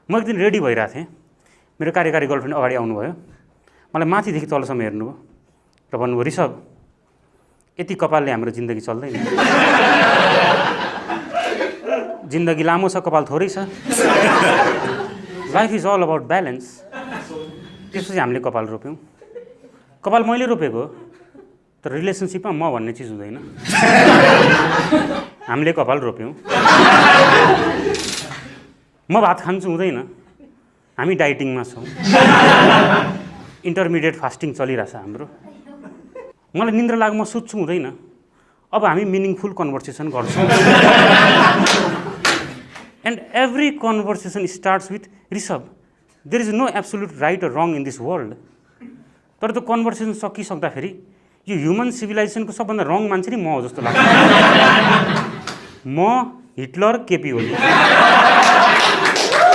म एक दिन रेडी भइरहेको थिएँ, मेरो कार्यकारी गर्लफ्रेन्ड अगाडि आउनुभयो, मलाई माथिदेखि तलसम्म हेर्नुभयो र भन्नुभयो, ऋषभ यति कपालले हाम्रो जिन्दगी चल्दैन, जिन्दगी लामो छ, कपाल थोरै छ, life is all about balance. त्यसपछि हामीले कपाल रोप्यौँ। कपाल मैले रोपेको तर रिलेसनसिपमा म भन्ने चिज हुँदैन। हामीले कपाल रोप्यौँ। म भात खान्छु हुँदैन, हामी डाइटिङमा छौँ, इन्टरमिडिएट फास्टिङ चलिरहेछ हाम्रो। मलाई निन्द्रा लाग्यो, म सुत्छु हुँदैन, अब हामी मिनिङफुल कन्भर्सेसन गर्छौँ। And every conversation starts with Rishabh there is no absolute right or wrong in this world. तर त्यो कन्भर्सेसन सकिसक्दाखेरि यो ह्युमन सिभिलाइजेसनको सबभन्दा रङ मान्छे नै म हो जस्तो लाग्छ। म हिटलर केपी ओली।